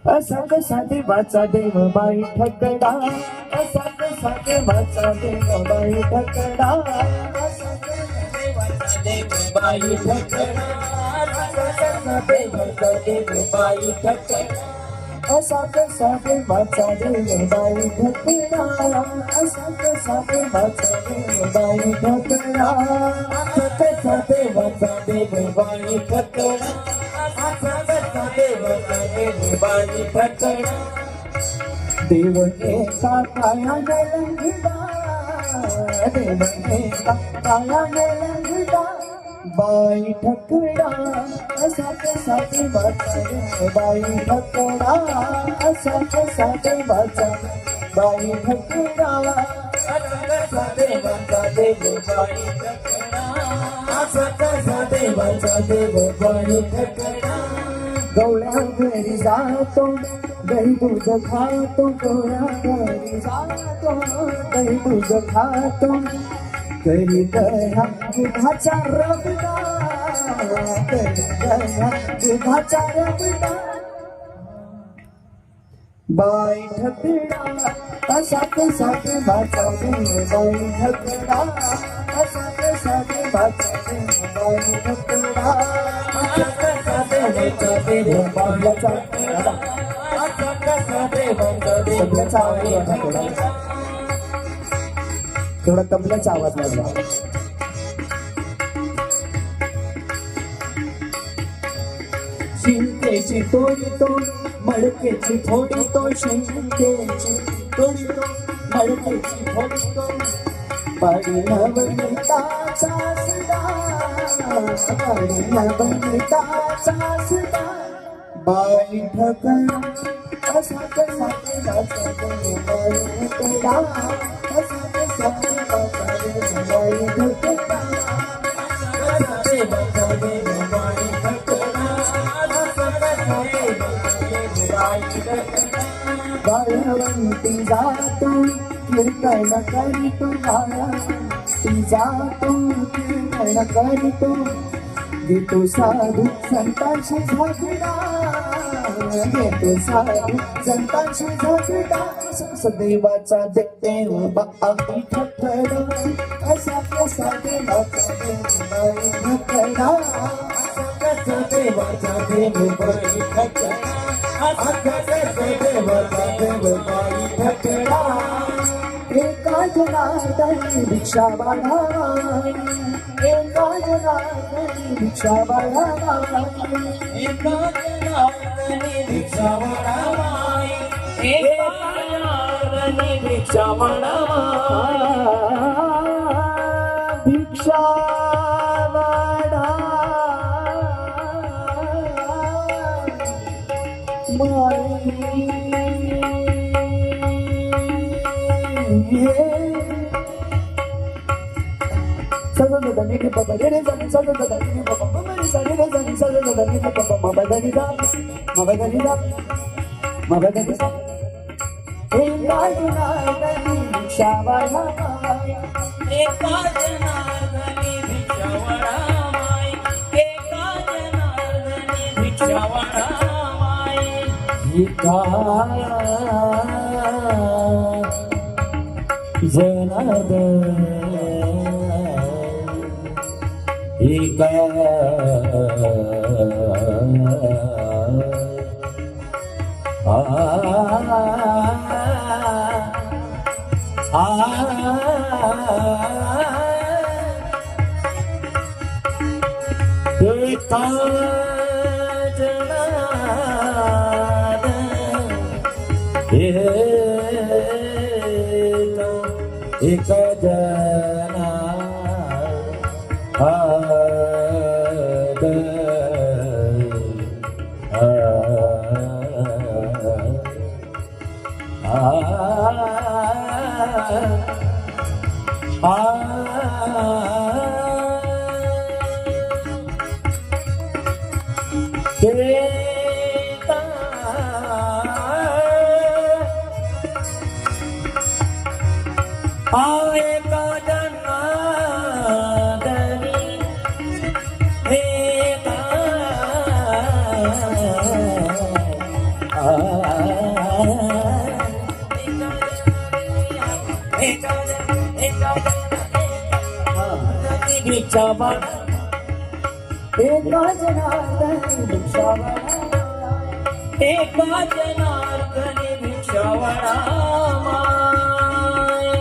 असा कसा देवाचा देव बाई ठकडा, असा कसा देवाचा देव बाई ठकडा, असा कसा देवाचा देव बाई ठकडा, असा कसा देवाचा देव बाई ठकडा, असा कसा देवाचा देव बाई ठकडा, असा कसा देवाचा देव बाई ठकडा, असा कसा देवाचा देव बाई ठकडा, असा कसा देवाचा देव बाई ठकडा. देव एका कायाने लंगडा, देव एका कायाने लंगडा, बाई ठकडा, असा कसा देवाचा देव बाई ठकडा, असा कसा देवाचा बाई ठकडा, असा कसा देवाचा देव बाई ठकडा, असा कसा देवाचा देव बाई ठकडा. गवळ्या घरी जातो, दही दूध खातो, गवळ्या घरी जातो, दही दूध खातो, करी दह्या दुधाचा रबडा, करी दह्या दुधाचा रबडा. बाई ठकडा, असा कसा देवाचा देव बाई ठकडा, असा कसा देवाचा देव बाई ठकडा, असा कसा देवाचा देव बाईचा, असा कसा देवाचा देवाचा ठकडा. थोडा तबल्याचा आवाज लागला. शिंकेची तोडी तो, मडकेची थोडी तो, शिंकेची तोडी तो, मडकेची थोडी तो, पाडीला बनिताचा सदा, पाडीला बनिताचा सदा. बाई ठकडा, असा कसा देवाचा देव बाई ठकडा, असा कसा देवाचा देव बाई ठकडा, असा देवाचा देव बाई ठकडा, असा कसा देवाचा देव बाई ठकडा. बाळवंती जातो, कीर्तन करीतो, बाळवंती जातो, कीर्तन करीतो, घेतो साधू संतांशी झगडा, घेतो साधू संतांशी झगडा. देवाचा देव बाई ठकडा, असा कसा देवाचा देव बाई ठकडा, असा कसा देवाचा देव बाई ठकडा, असा कसा देवाचा देव बाई ठकडा. एका जनार्दनी भिक्षा मागावी, एका जनार्दनी भिक्षा मागावी, एका जनार्दनी भिक्षा मागावी, एका जनार्दनी भिक्षा मागावी, भिक्षा एक जना आए का जन्म दरी हे भिक्षावण एका जनार्दनी भिक्षावणा एका जनार्दनी भिक्षावणा माय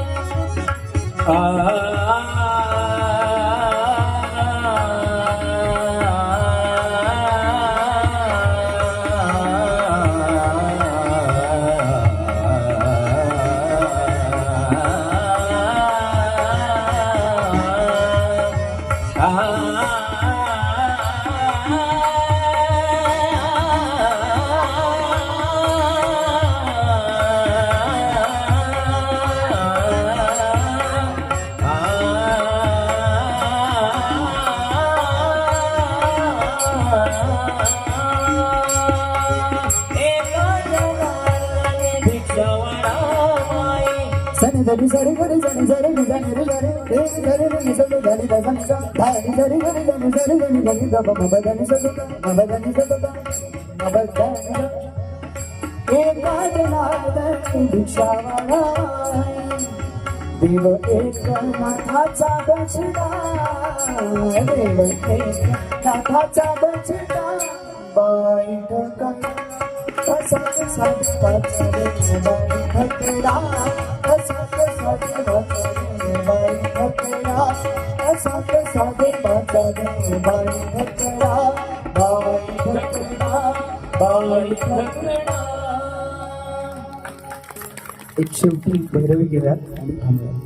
सनी जरी जरी जरी जरी जरी जरी जरी जरी जरी जरी जरी जरी जरी धारी जरी जरी जरी जरी जरी जरी मबदनी सदुका मबदनी सदुका मबदनी एका जनार्दनी भिक्षावणा देव एक नाथाचा बछडा देव एक नाथाचा बछडा बैठका असाच साधे वाचारे बैठकला असाच साधे वाचारे बैठकला असाच साधे वाचारे बैठकला बैठकला बैठकला एक शेवटी भैरवी गेल्या आणि थांबल्या